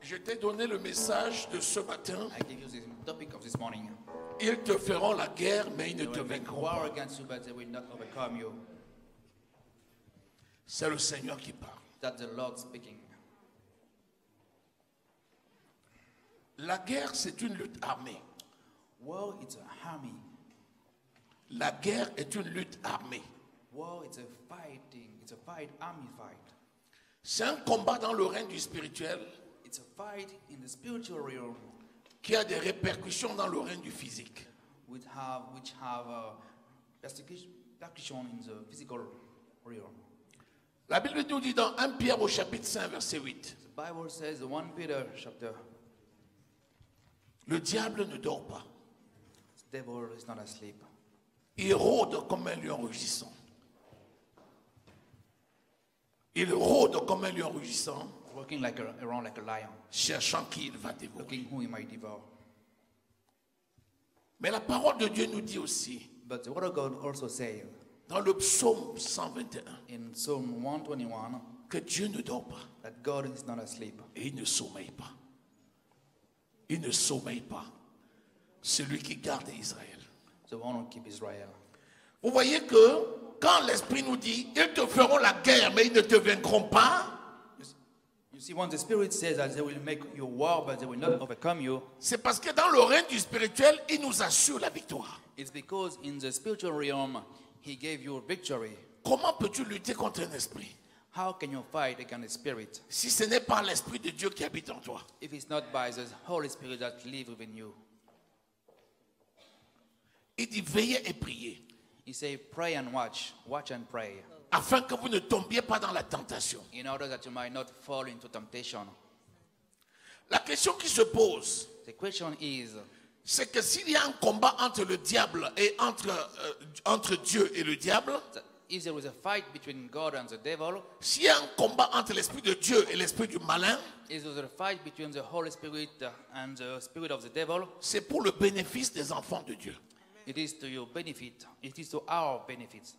Je t'ai donné le message de ce matin. I give you the topic of this morning. Ils te feront la guerre, mais ils ne They te will make vaincront war pas. against you, but they will not overcome you. C'est le Seigneur qui parle. That's the Lord speaking. La guerre, c'est une lutte armée. War, it's a army. La guerre est une lutte armée. War, it's a fighting. It's a fight, army fight. C'est un combat dans le règne du spirituel It's a fight in the spiritual realm, qui a des répercussions dans le règne du physique. which have percussion in the physical realm. La Bible nous dit dans 1 Pierre au chapitre 5, verset 8, The Bible says, 1 Peter chapter, le diable ne dort pas. the devil is not asleep. Il rôde comme un lion rugissant. Il rôde comme un lion rugissant, Walking around like a lion, cherchant qui il va dévorer. looking who he might devour. Mais la parole de Dieu nous dit aussi, But the word of God also says dans le psaume 121, in Psalm 121 que Dieu ne dort pas that God is not asleep. et il ne sommeille pas. Il ne sommeille pas. Celui qui garde Israël. The one who keep Israel. Vous voyez que quand l'Esprit nous dit, ils te feront la guerre, mais ils ne te vaincront pas, You see, when the Spirit says that they will make you war, but they will not overcome you, c'est parce que dans le règne du spirituel, il nous assure la victoire. it's because in the spiritual realm, He gave you victory. Comment peux-tu lutter contre un esprit How can you fight against the Spirit si ce n'est pas l'Esprit de Dieu qui habite en toi? if it's not by the Holy Spirit that lives within you? Il dit veillez et priez, He says, pray and watch and pray, afin que vous ne tombiez pas dans la tentation. in order that you might not fall into temptation. La question qui se pose, The question is, c'est que s'il y a un combat entre le diable et entre Dieu et le diable, that if there is a fight between God and the devil, s'il y a un combat entre l'esprit de Dieu et l'esprit du malin, if there is a fight between the Holy Spirit and the spirit of the devil, c'est pour le bénéfice des enfants de Dieu. it is to your benefit. It is to our benefit.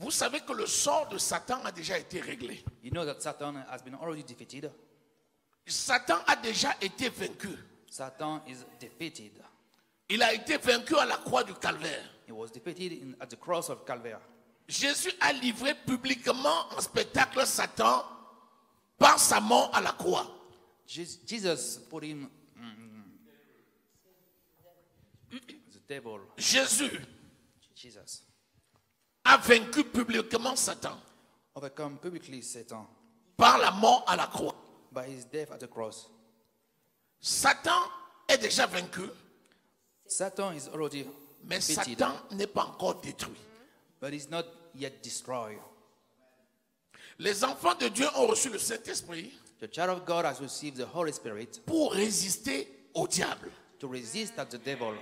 Vous savez que le sort de Satan a déjà été réglé. You know that Satan has been already defeated. Satan a déjà été vaincu. Satan is defeated. Il a été vaincu à la croix du Calvaire. He was defeated at the cross of Calvary. Jésus a livré publiquement en spectacle Satan par sa mort à la croix. Jesus put him, the devil, Jésus Jesus, a vaincu publiquement Satan overcome publicly Satan par la mort à la croix. by his death at the cross. Satan est déjà vaincu, Satan is already mais defeated, Satan n'est pas encore détruit. but he's not yet destroyed. Les enfants de Dieu ont reçu le Saint-Esprit The child of God has received the Holy Spirit pour résister au diable. to resist at the devil.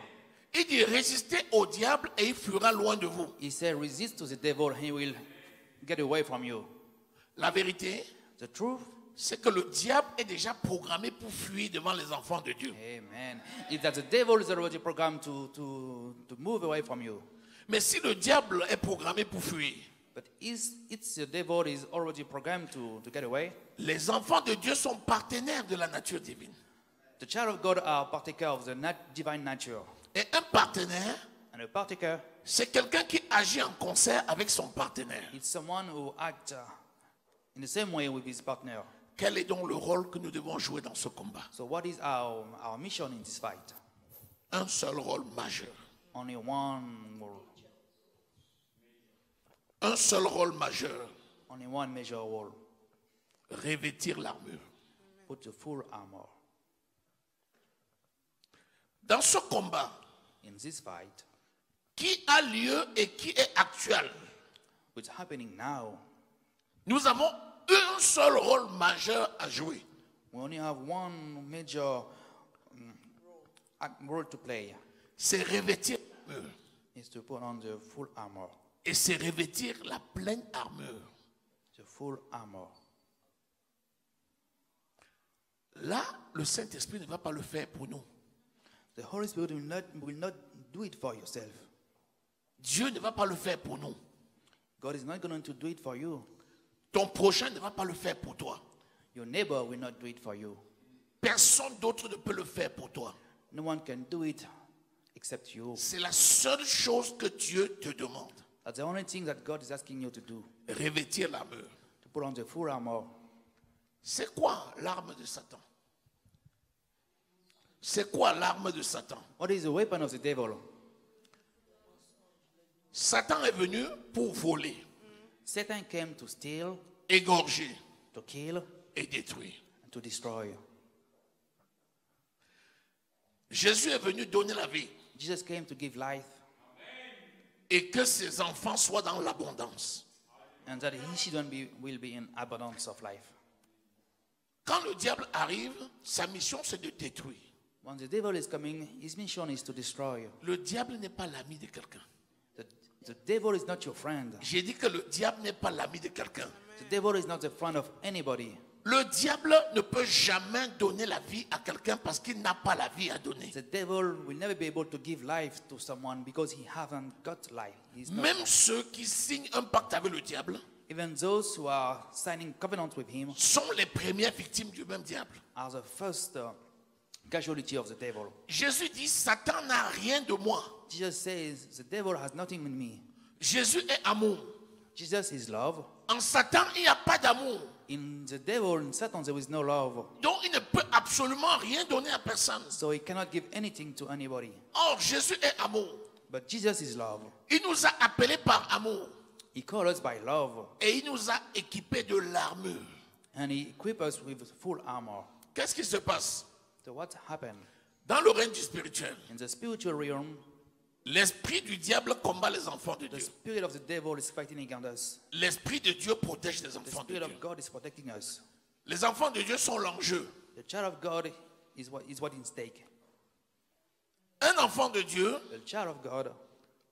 Il dit résistez au diable et il fuira loin de vous. He said, resist to the devil, he will get away from you. La vérité, The truth, c'est que le diable est déjà programmé pour fuir devant les enfants de Dieu. amen, is that the devil is already programmed to move away from you. Mais si le diable est programmé pour fuir, But it's the devil is already programmed to get away. les enfants de Dieu sont partenaires de la nature divine. The child of God are partaker of the divine nature. Et un partenaire, And a partaker c'est quelqu'un qui agit en concert avec son partenaire. is someone who acts in the same way with his partner. Quel est donc le rôle que nous devons jouer dans ce combat? So what is our mission in this fight? Un seul rôle majeur. Only one role. Un seul rôle majeur. Only one major role. Revêtir l'armure. Put the full armor. Dans ce combat In this fight, qui a lieu et qui est actuel, what's happening now, nous avons un seul rôle majeur à jouer. we only have one major role to play. C'est revêtir l'armure. Is to put on the full armor. Et c'est revêtir la pleine armure. The full armor. Là, le Saint-Esprit ne va pas le faire pour nous. The Holy Spirit will not do it for yourself. Dieu ne va pas le faire pour nous. God is not going to do it for you. Ton prochain ne va pas le faire pour toi. Your neighbor will not do it for you. Personne d'autre ne peut le faire pour toi. No one can do it except you. C'est la seule chose que Dieu te demande. That's the only thing that God is asking you to do. Revêtir l'armure. To put on the full armor. C'est quoi l'arme de Satan? C'est quoi l'arme de Satan? What is the weapon of the devil? Satan est venu pour voler, Satan came to steal, égorger to kill, et détruire. and to destroy. Jésus est venu donner la vie Jesus came to give life, et que ses enfants soient dans l'abondance. and that his children will be in abundance of life. Quand le diable arrive, sa mission c'est de détruire. When the devil is coming, his mission is to destroy. Le diable n'est pas l'ami de quelqu'un. The devil is not your friend. J'ai dit que le diable n'est pas l'ami de quelqu'un. The devil is not the friend of anybody. Le diable ne peut jamais donner la vie à quelqu'un parce qu'il n'a pas la vie à donner. The devil will never be able to give life to someone because he hasn't got life. He's not. Même ceux qui signent un pacte avec le diable Even those who are signing covenant with him sont les premières victimes du même diable. are the first casualty of the devil. Jésus dit, Satan n'a rien de moi. Jesus says, the devil has nothing in me. Jésus est amour. Jesus is love. En Satan, il n'y a pas d'amour. In the devil, in Satan, there is no love. Donc, il ne peut absolument rien donner à personne. So he cannot give anything to anybody. Or, Jésus est amour. But Jesus is love. Il nous a appelés par amour. He called us by love. Et il nous a équipés de l'armure. And he equipped us with full armor. Qu'est-ce qui se passe? So what happened? Dans le règne du spirituel, In the spiritual realm, l'esprit du diable combat les enfants de the Dieu. spirit of the devil is fighting against us. L'esprit de Dieu protège les The enfants de spirit Dieu. of God is protecting us. Les enfants de Dieu sont l'enjeu. The child of God is what is in stake. Un enfant de Dieu, The child of God,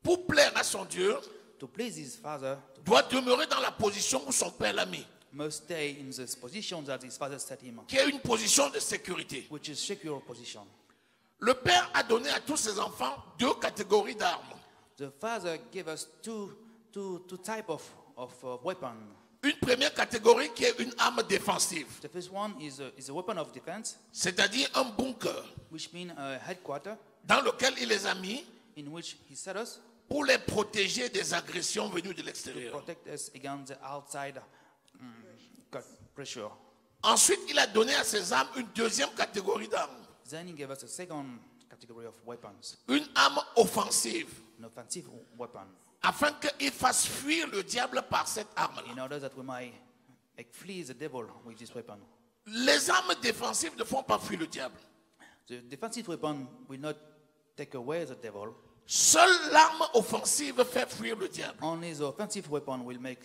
pour plaire à son Dieu, to please his father, doit demeurer dans la position où son père l'a mis, must stay in this position that his father set him, qui est une position de sécurité. which is secure position. Le père a donné à tous ses enfants deux catégories d'armes. The father gave us two type of weapon. Une première catégorie qui est une arme défensive, The first one is a weapon of defense, c'est-à-dire un bunker which means a headquarter dans lequel il les a mis in which he set us pour les protéger des agressions venues de to l'extérieur. protect us against the outside pressure. Ensuite, il a donné à ces armes une deuxième catégorie d'armes, Then he gave us a second category of weapons, une arme offensive, an offensive weapon, afin qu'il fasse fuir le diable par cette arme-là. in order that we might flee the devil with this weapon. Les armes défensives ne font pas fuir le diable. The defensive weapon will not take away the devil. Seule l'arme offensive fait fuir le diable. Only the offensive weapon will make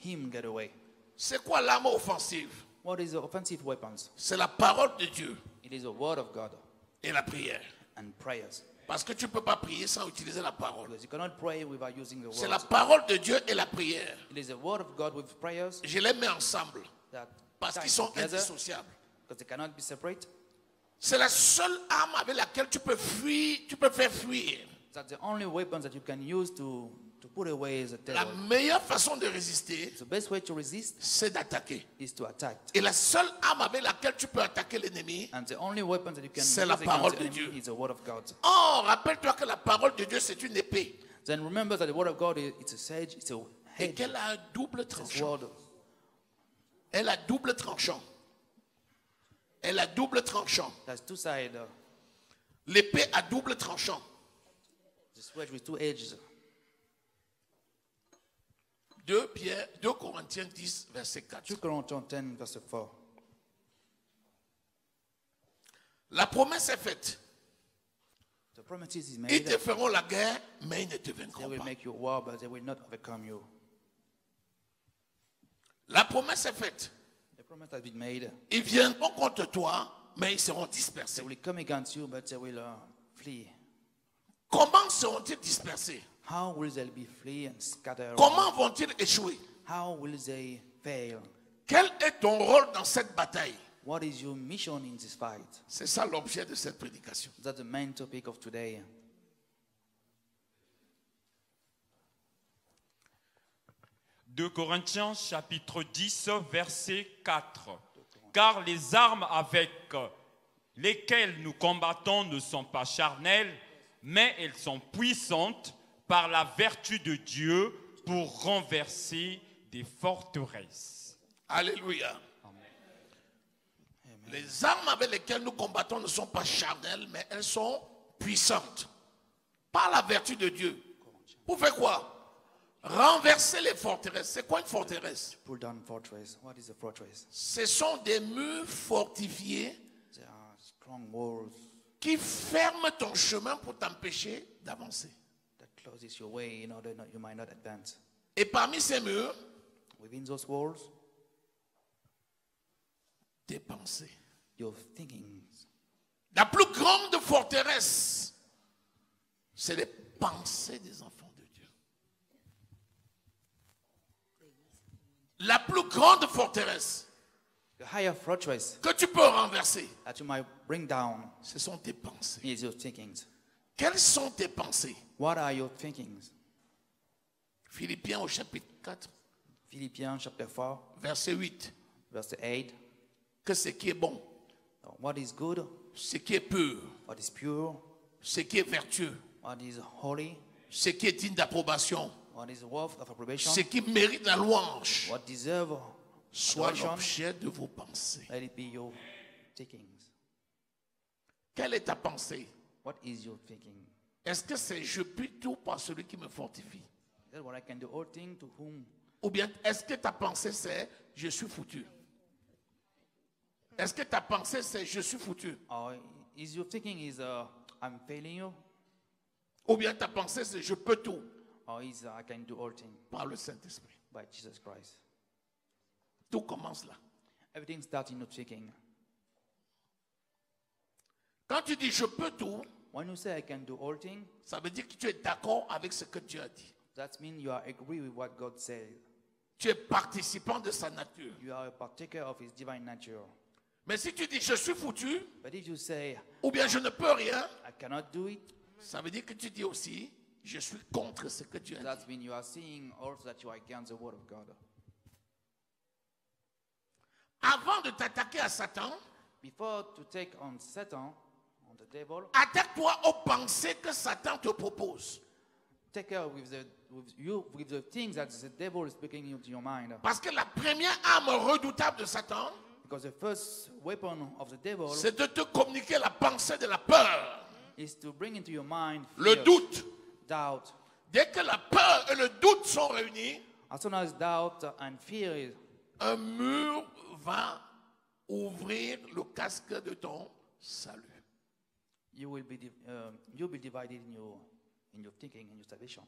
him get away. C'est quoi l'arme offensive? What is the offensive weapons? C'est la parole de Dieu It is the word of God et la prière. and prayers. Parce que tu ne peux pas prier sans utiliser la parole. Because you cannot pray without using the C'est word. la parole de Dieu et la prière. It is the word of God with prayers Je les mets ensemble that parce tie qu'ils sont together indissociables. because they cannot be separate. C'est la seule arme avec laquelle tu peux fuir, tu peux faire fuir. That's the only weapons that you can use to put away the La devil. meilleure façon de résister, The best way to resist c'est d'attaquer. is to attack. Et la seule arme avec laquelle tu peux attaquer l'ennemi, And the only weapon that you can use c'est la parole against de the enemy Dieu. is the word of God. oh, rappelle-toi que la parole de Dieu, c'est une épée. Then remember that the word of God it's a sage, it's a Et hedge, qu'elle a un double it's a tranchant. sword. Elle a double tranchant. Elle a double tranchant. There's two sides. L'épée a double tranchant. The sword with two edges. 2 Corinthiens 10, verset 4. 2 Corinthians 10, verse 4. La promesse est faite. The promises is Ils made. te feront la guerre, mais ils ne te They vaincront will pas. make you war, but they will not overcome you. La promesse est faite. The promise has been made. Ils viendront contre toi, mais ils seront They dispersés. will come against you, but they will flee. Comment seront-ils dispersés? How will they be flee and scatter? Comment vont-ils échouer? How will they fail? Quel est ton rôle dans cette bataille? What is your mission in this fight? C'est ça l'objet de cette prédication. That's the main topic of today. Deux Corinthiens chapitre 10 verset 4. Car les armes avec lesquelles nous combattons ne sont pas charnelles, mais elles sont puissantes par la vertu de Dieu pour renverser des forteresses. Alléluia. Les armes avec lesquelles nous combattons ne sont pas charnelles, mais elles sont puissantes par la vertu de Dieu. Pour faire quoi? Renverser les forteresses. C'est quoi une forteresse? Pull down fortress. What is a fortress? Ce sont des murs fortifiés There are strong walls qui ferment ton chemin pour t'empêcher d'avancer. that closes your way in order you might not advance. Et parmi ces murs, Within those walls, tes pensées. your thinkings. La plus grande forteresse, c'est les pensées des enfants de Dieu. La plus grande forteresse The higher fortress que tu peux renverser, that you might bring down ce sont tes pensées. is your thinkings. Quelles sont tes pensées? What are your thinkings? Philippiens au chapitre 4, Philippians chapter 4, verset 8. verse 8. Que ce qui est bon, What is good, ce qui est pur, what is pure, ce qui est vertueux, what is holy, ce qui est digne d'approbation, what is worth of approbation, ce qui mérite la louange, what deserve soit adoration, l'objet de vos pensées. let it be your thinkings. Quelle est ta pensée? What is your thinking? Est-ce que c'est je puis tout par celui qui me fortifie? Is that what I can do all things to whom? Ou bien est-ce que ta pensée c'est je suis foutu? Est-ce que ta pensée c'est je suis foutu? Or is your thinking is I'm failing you? Ou bien ta pensée c'est je peux tout Or is I can do all things par le Saint-Esprit? by Jesus Christ? Tout commence là. Everything starts in your thinking. Quand tu dis je peux tout, When you say I can do all things, ça veut dire que tu es d'accord avec ce que Dieu a dit. that means you are agree with what God said. Tu es participant de sa nature. You are a partaker of His divine nature. Mais si tu dis je suis foutu, But if you say ou bien je ne peux rien, I cannot do it, ça veut dire que tu dis aussi je suis contre ce que Dieu a dit. that means you are seeing also that you are against the word of God. Avant de t'attaquer à Satan, Before to take on Satan, on the devil, attaque-toi aux pensées que Satan te propose. take care with the things that the devil is speaking into your mind. Parce que la première arme redoutable de Satan, Because the first weapon of the devil c'est de te communiquer la pensée de la peur, is to bring into your mind le fear, doute. doubt. Dès que la peur et le doute sont réunis, As soon as doubt and fear is, un mur va ouvrir le casque de ton salut. you'll be divided in your thinking and your salvation.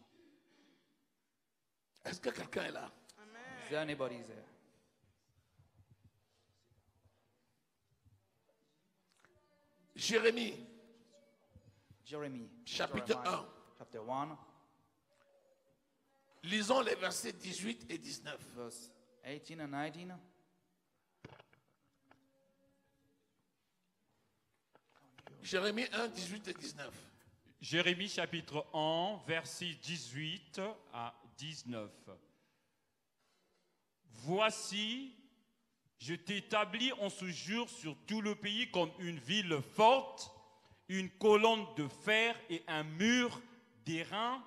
Est-ce que quelqu'un est là? Is there anybody there? Jérémie, Jeremy, Chapitre Jeremiah, 1. chapter 1, lisons les versets 18 et 19. verse 18 and 19. Jérémie 1, 18 et 19. Jérémie chapitre 1, versets 18 à 19. Voici, je t'établis en ce jour sur tout le pays comme une ville forte, une colonne de fer et un mur d'airain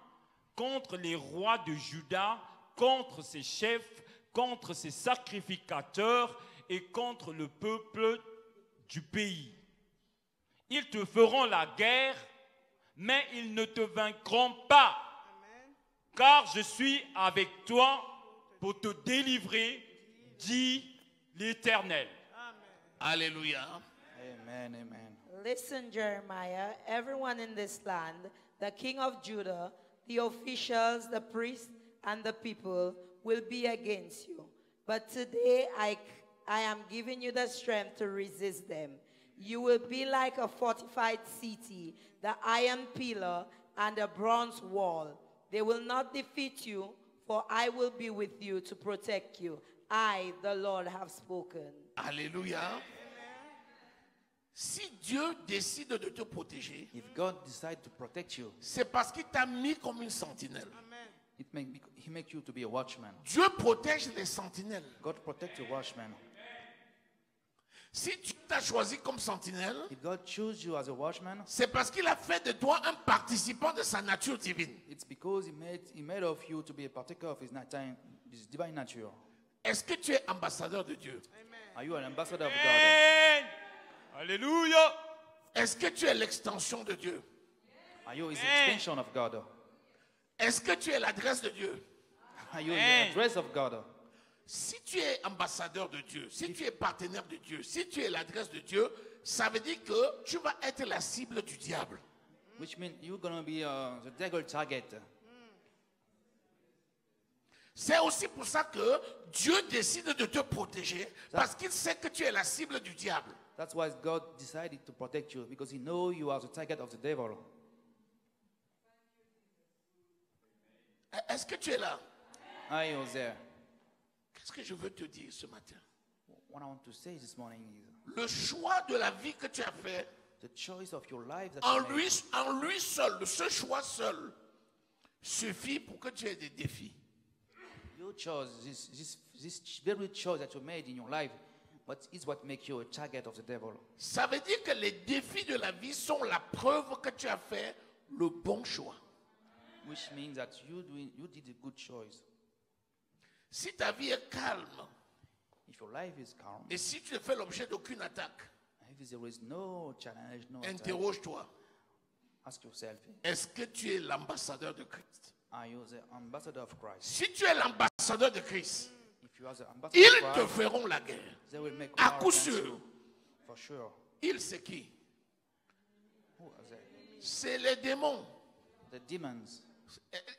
contre les rois de Juda, contre ses chefs, contre ses sacrificateurs et contre le peuple du pays. Ils te feront la guerre, mais ils ne te vaincront pas. Car je suis avec toi pour te délivrer, dit l'Éternel. Alléluia. Amen, amen. Listen, Jeremiah, everyone in this land, the king of Judah, the officials, the priests, and the people will be against you. But today I am giving you the strength to resist them. You will be like a fortified city, the iron pillar and the bronze wall. They will not defeat you, for I will be with you to protect you. I, the Lord, have spoken. Alléluia. Si Dieu décide de te protéger, If God decides to protect you, c'est parce qu'il t'a mis comme une sentinelle. He makes you to be a watchman. Dieu protège les sentinelles. God protects your watchman. Si Dieu t'a choisi comme sentinelle, If God chose you as a watchman, c'est parce qu'il a fait de toi un participant de sa nature divine. it's because he made of you to be a partaker of his divine nature. Est-ce que tu es ambassadeur de Dieu? Are you an ambassador of God? Amen. Alléluia. Est-ce que tu es l'extension de Dieu? Are you his Amen. extension of God? Est-ce que tu es l'adresse de Dieu? Are you Amen. the address of God? Si tu es ambassadeur de Dieu, si tu es partenaire de Dieu, si tu es l'adresse de Dieu, ça veut dire que tu vas être la cible du diable. Which means you're going to be the devil target. C'est aussi pour ça que Dieu décide de te protéger, parce qu'il sait que tu es la cible du diable. That's why God decided to protect you, because he knows you are the target of the devil. Est-ce que tu es là? Are you there? Qu'est-ce que je veux te dire ce matin? What I want to say this morning is Le choix de la vie que tu as fait, the choice of your life that en you made, lui seul, ce choix seul, suffit pour que tu aies des défis. your choice, this very choice that you made in your life, but is what makes you a target of the devil. Ça veut dire que les défis de la vie sont la preuve que tu as fait le bon choix. Which means that you did a good choice. Si ta vie est calme If your life is calm, et si tu ne fais l'objet d'aucune attaque, if there is no challenge, no attack, interroge-toi. ask yourself, Est-ce que tu es l'ambassadeur de Christ? are you the ambassador of Christ? Si tu es l'ambassadeur de Christ, If you are the ambassador ils of te Christ, feront la guerre. they will make À war coup against sûr. you. For sure. Il, c'est qui? Who are they? C'est les démons. The demons.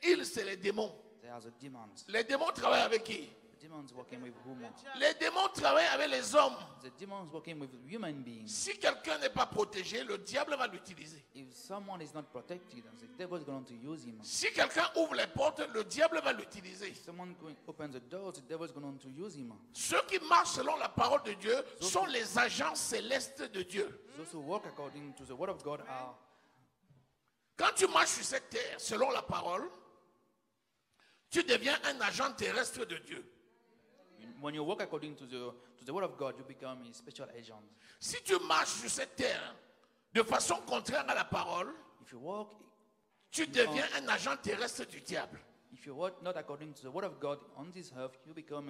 Il, c'est les démons. They are the demons. Les démons travaillent avec qui? The demons working with whom? Les démons travaillent avec les hommes. The demons working with human beings. Si quelqu'un n'est pas protégé, le diable va l'utiliser. If someone is not protected, the devil is going to use him. Si quelqu'un ouvre les portes, le diable va l'utiliser. If someone opens the doors, the devil is going to use him. Ceux qui marchent selon la parole de Dieu sont les agents célestes de Dieu. Those who walk according to the word of God are, Quand tu marches sur cette terre selon la parole, tu deviens un agent terrestre de Dieu. when you walk according to the word of God, you become a special agent. Si tu marches sur cette terre de façon contraire à la parole, If you walk, tu deviens un agent terrestre du diable. if you walk not according to the word of God on this earth, you become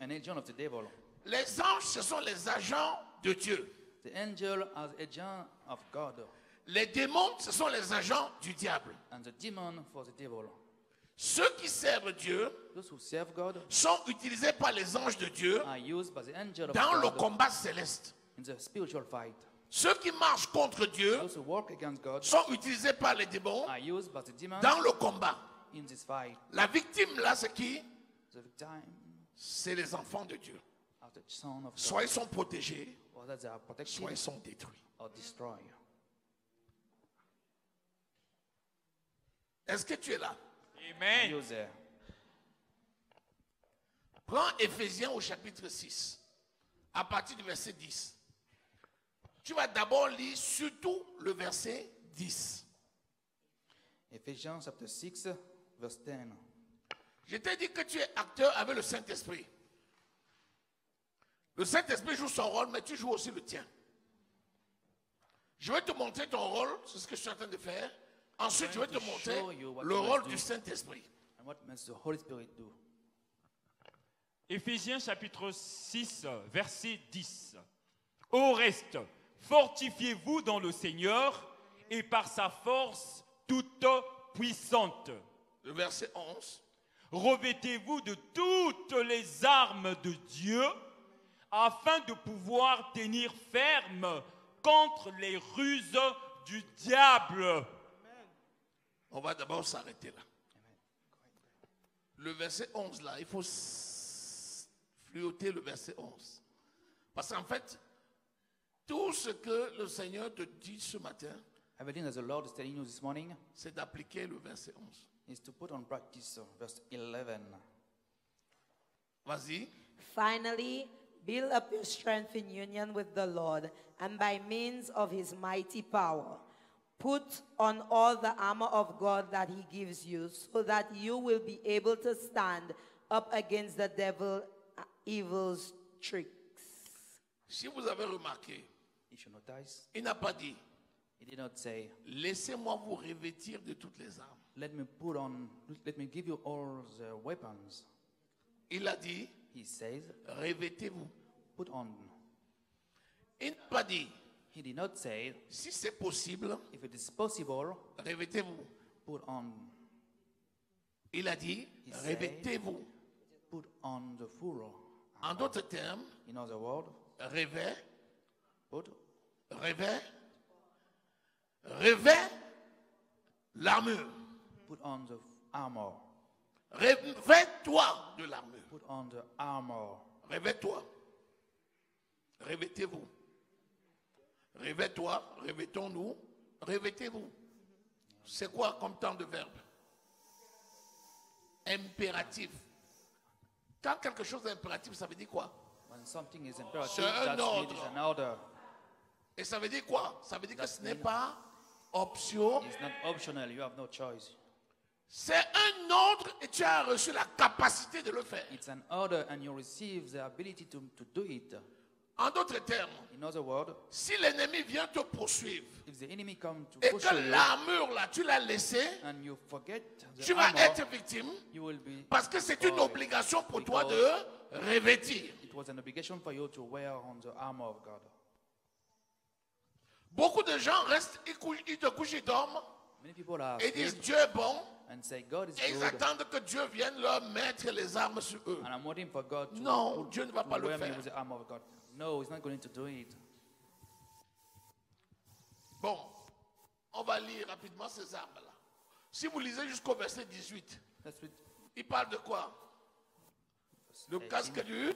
an agent of the devil. Les anges, ce sont les agents de Dieu. The angel as agent of God, Les démons, ce sont les agents du diable. and the demon for the devil. Ceux qui servent Dieu Those who serve God sont utilisés par les anges de Dieu are used by the angel of dans le God combat céleste. in the spiritual fight. Ceux qui marchent contre Dieu Those who work against God sont utilisés par les démons are used by the demons dans le combat. in this fight. La victime là, c'est qui? The victim C'est les enfants de Dieu. are the son of God. Soit ils sont protégés, Or that they are soit protected ils sont détruits. or destroyed. Est-ce que tu es là? Are Amen. you there? Prends Éphésiens au chapitre 6, à partir du verset 10. Tu vas d'abord lire surtout le verset 10. Ephesians chapter 6, verse 10. Je t'ai dit que tu es acteur avec le Saint-Esprit. Le Saint-Esprit joue son rôle, mais tu joues aussi le tien. Je vais te montrer ton rôle, c'est ce que je suis en train de faire. Ensuite, je vais te montrer le rôle du Saint-Esprit. And what must the Holy Spirit do? Éphésiens chapitre 6, verset 10. Au reste, fortifiez-vous dans le Seigneur et par sa force toute puissante. Le verset 11. Revêtez-vous de toutes les armes de Dieu afin de pouvoir tenir ferme contre les ruses du diable. On va d'abord s'arrêter là. Le verset 11 là, il faut fluoter le verset 11. Parce qu'en fait, tout ce que le Seigneur te dit ce matin, Everything that the Lord is telling you this morning c'est d'appliquer le verset 11. is to put on practice verse 11. Vas-y. Finally, build up your strength in union with the Lord, and by means of his mighty power, put on all the armor of God that he gives you, so that you will be able to stand up against the devil's evil's tricks. Si vous avez remarqué, If you notice, Il n'a pas dit, he did not say, laissez-moi vous revêtir de toutes les armes. let me give you all the weapons. Il a dit, He says, revêtez-vous. put on. Il n'a pas dit, He did not say, si c'est possible, if it is possible, revêtez-vous. put on. Il a dit, Il sait. revêtez-vous. Put on the full. En d'autres termes, In other words, revêt, put revêt l'armure. put on the armor. Revêt-toi de l'armure. Put on the armor. Revêt-toi. Revêtez-vous. Revêt-toi, revêtons-nous, revêtez-vous. C'est quoi comme temps de verbe? Impératif. Quand quelque chose est impératif, ça veut dire quoi? When something is imperative, C'est un that ordre. is an order. Et ça veut dire quoi? Ça veut dire que ce n'est pas option. It's not optional. You have no choice. C'est un ordre et tu as reçu la capacité de le faire. It's an order, and you receive the ability to do it. En d'autres termes, In other words, si l'ennemi vient te poursuivre if the enemy comes to et push que you l'armure là, tu l'as laissée, and you forget the tu vas armor, être victime you will be. parce que c'est une obligation pour toi de revêtir. It was an obligation for you to wear on the armor of God. Beaucoup de gens restent, ils te couchent, ils dorment Many people are et disent asleep Dieu est bon and say God is et ils good, attendent que Dieu vienne leur mettre les armes sur eux. and I'm waiting for God to, Non, Dieu ne va pas le wear me faire. with the armor of God. No, He's not going to do it. Bon, on va lire rapidement ces armes-là. Si vous lisez jusqu'au verset 18, That's what il parle de quoi? Le casque du...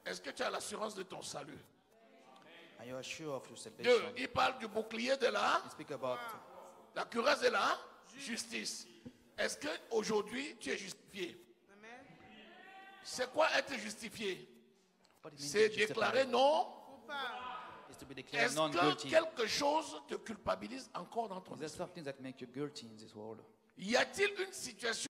Est-ce que tu as l'assurance de ton salut? Are you sure of your 2, salvation? il parle du bouclier de He speak about la cuirasse de la justice. Est-ce qu'aujourd'hui tu es justifié? C'est quoi être justifié? what it means C'est to justify. déclarer non. Is to be declared Est-ce que non-guilty. quelque chose te culpabilise encore dans ton Is there esprit? something that makes you guilty in this world? Y a-t-il une situation